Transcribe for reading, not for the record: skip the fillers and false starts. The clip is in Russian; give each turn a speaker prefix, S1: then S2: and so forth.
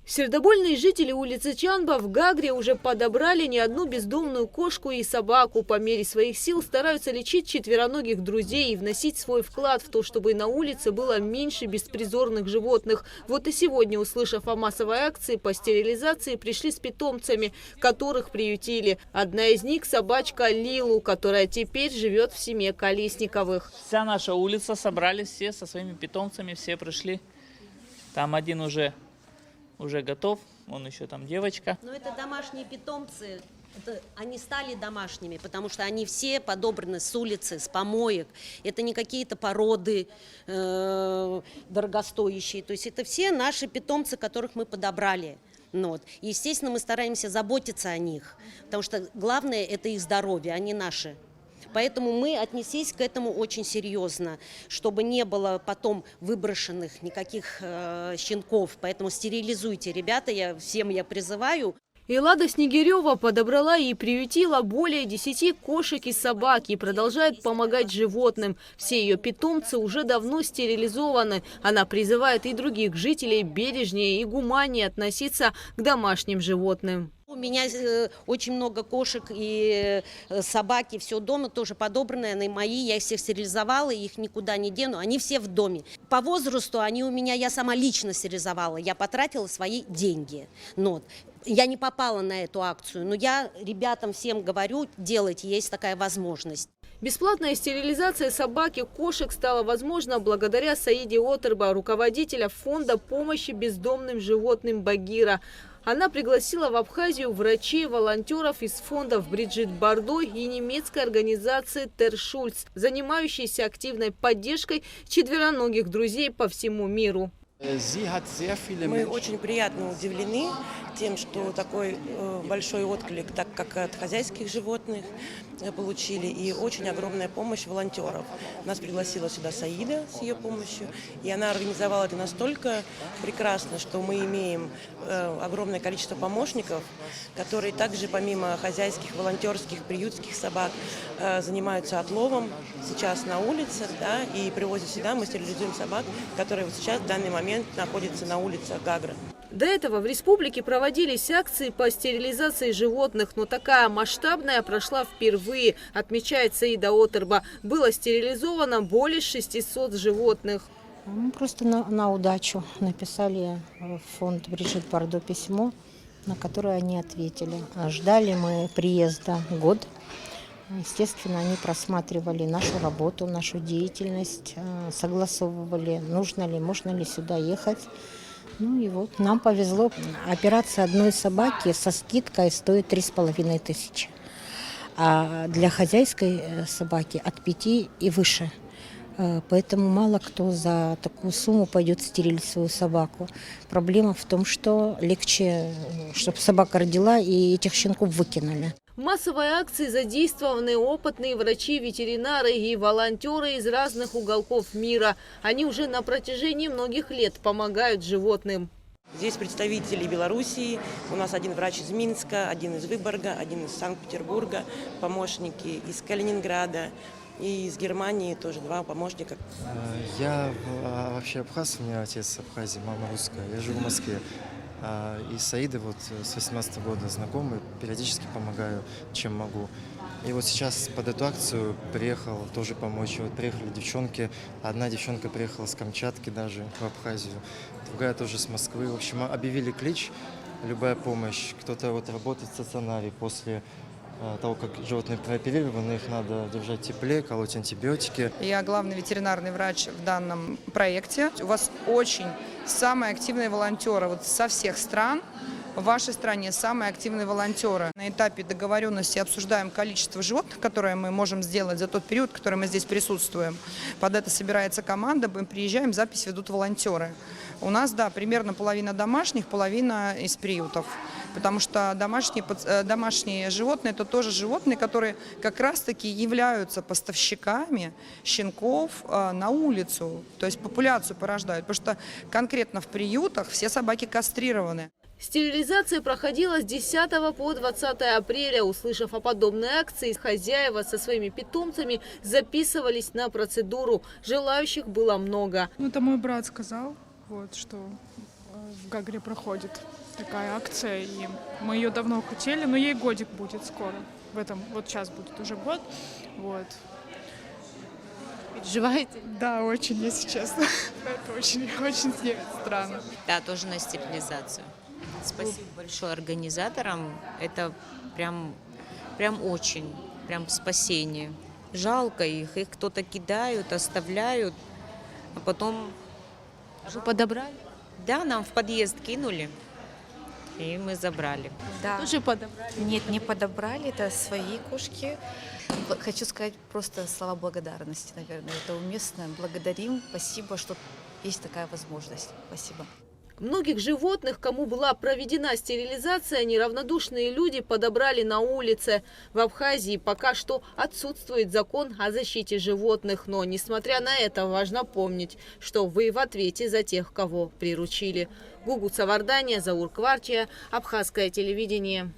S1: Сердобольные жители улицы Чанба в Гагре уже подобрали не одну бездомную кошку и собаку. По мере своих сил стараются лечить четвероногих друзей и вносить свой вклад в то, чтобы на улице было меньше беспризорных животных. Вот и сегодня, услышав о массовой акции по стерилизации, пришли с питомцами, которых приютили. Одна из них – собачка Лилу, которая теперь живет в семье Колесниковых.
S2: Вся наша улица собрались все со своими питомцами, все пришли. Там один уже готов, он еще там девочка.
S3: Но это домашние питомцы, они стали домашними, потому что они все подобраны с улицы, с помоек. Это не какие-то породы дорогостоящие, то есть это все наши питомцы, которых мы подобрали. Вот. Естественно, мы стараемся заботиться о них, потому что главное – это их здоровье, а не наши. Поэтому мы отнеслись к этому очень серьезно, чтобы не было потом выброшенных никаких щенков. Поэтому стерилизуйте, ребята, всем я призываю.
S1: Эллада Снегирева подобрала и приютила более 10 кошек и собак и продолжает помогать животным. Все ее питомцы уже давно стерилизованы. Она призывает и других жителей бережнее и гуманнее относиться к домашним животным.
S3: У меня очень много кошек и собаки, все дома тоже подобранные, они мои, я их всех стерилизовала, их никуда не дену, они все в доме. По возрасту они у меня, я сама лично стерилизовала, я потратила свои деньги. Но я не попала на эту акцию, но я ребятам всем говорю, делайте, есть такая возможность.
S1: Бесплатная стерилизация собак и кошек стала возможна благодаря Саиде Отерба, руководителя фонда помощи бездомным животным Багира. Она пригласила в Абхазию врачей, волонтеров из фондов Бриджит Бардо и немецкой организации Тершульц, занимающейся активной поддержкой четвероногих друзей по всему миру.
S4: Мы очень приятно удивлены тем, что такой большой отклик, так как от хозяйских животных получили, и очень огромная помощь волонтеров. Нас пригласила сюда Саида с ее помощью, и она организовала это настолько прекрасно, что мы имеем огромное количество помощников, которые также помимо хозяйских, волонтерских, приютских собак занимаются отловом сейчас на улице, да, и привозят сюда, мы стерилизуем собак, которые вот сейчас в данный момент находятся на улице Гагры.
S1: До этого в республике проводились акции по стерилизации животных, но такая масштабная прошла впервые, отмечает Саида Отерба. Было стерилизовано более 600 животных.
S5: Мы просто на удачу написали в фонд Бриджит Бардо письмо, на которое они ответили. Ждали мы приезда год. Естественно, они просматривали нашу работу, нашу деятельность, согласовывали, нужно ли, можно ли сюда ехать. Ну и вот, нам повезло. Операция одной собаки со скидкой стоит 3500, а для хозяйской собаки от 5 и выше. Поэтому мало кто за такую сумму пойдет стерилить свою собаку. Проблема в том, что легче, чтобы собака родила и этих щенков выкинули.
S1: В массовой акции задействованы опытные врачи, ветеринары и волонтеры из разных уголков мира. Они уже на протяжении многих лет помогают животным.
S4: Здесь представители Белоруссии, у нас один врач из Минска, один из Выборга, один из Санкт-Петербурга, помощники из Калининграда и из Германии тоже 2 помощника.
S6: Я вообще абхаз, у меня отец Абхазии, мама русская, я живу в Москве. И с Саидой вот с 18 года знакомы, периодически помогаю, чем могу. И вот сейчас под эту акцию приехал тоже помочь. Вот приехали девчонки, одна девчонка приехала с Камчатки даже в Абхазию, другая тоже с Москвы. В общем, объявили клич «Любая помощь». Кто-то вот работает в стационаре после того, как животные прооперированы, их надо держать в тепле, колоть антибиотики.
S7: Я главный ветеринарный врач в данном проекте. У вас очень самые активные волонтеры вот со всех стран. В вашей стране самые активные волонтеры. На этапе договоренности обсуждаем количество животных, которые мы можем сделать за тот период, который мы здесь присутствуем. Под это собирается команда, мы приезжаем, запись ведут волонтеры. У нас, да, примерно половина домашних, половина из приютов. Потому что домашние животные – это тоже животные, которые как раз-таки являются поставщиками щенков на улицу. То есть популяцию порождают. Потому что конкретно в приютах все собаки кастрированы.
S1: Стерилизация проходила с 10 по 20 апреля. Услышав о подобной акции, хозяева со своими питомцами записывались на процедуру. Желающих было много.
S8: Это мой брат сказал, что в Гагре проходит такая акция, и мы ее давно хотели, но ей годик будет скоро. В этом, вот сейчас будет уже год. Вот.
S9: Переживаете?
S8: Да, очень, если честно. Это очень странно.
S10: Да, тоже на стабилизацию. Спасибо большое организаторам. Это прям очень, прям спасение. Жалко их кто-то кидают, оставляют, а потом...
S9: Вы подобрали?
S10: Да, нам в подъезд кинули, и мы забрали.
S9: Да. Тоже подобрали?
S11: Нет, не подобрали, это свои кошки. Хочу сказать просто слова благодарности, наверное, это уместно. Благодарим, спасибо, что есть такая возможность. Спасибо.
S1: Многих животных, кому была проведена стерилизация, неравнодушные люди подобрали на улице. В Абхазии пока что отсутствует закон о защите животных, но, несмотря на это, важно помнить, что вы в ответе за тех, кого приручили. Гугуца Вардания, Заур Кварчия, Абхазское телевидение.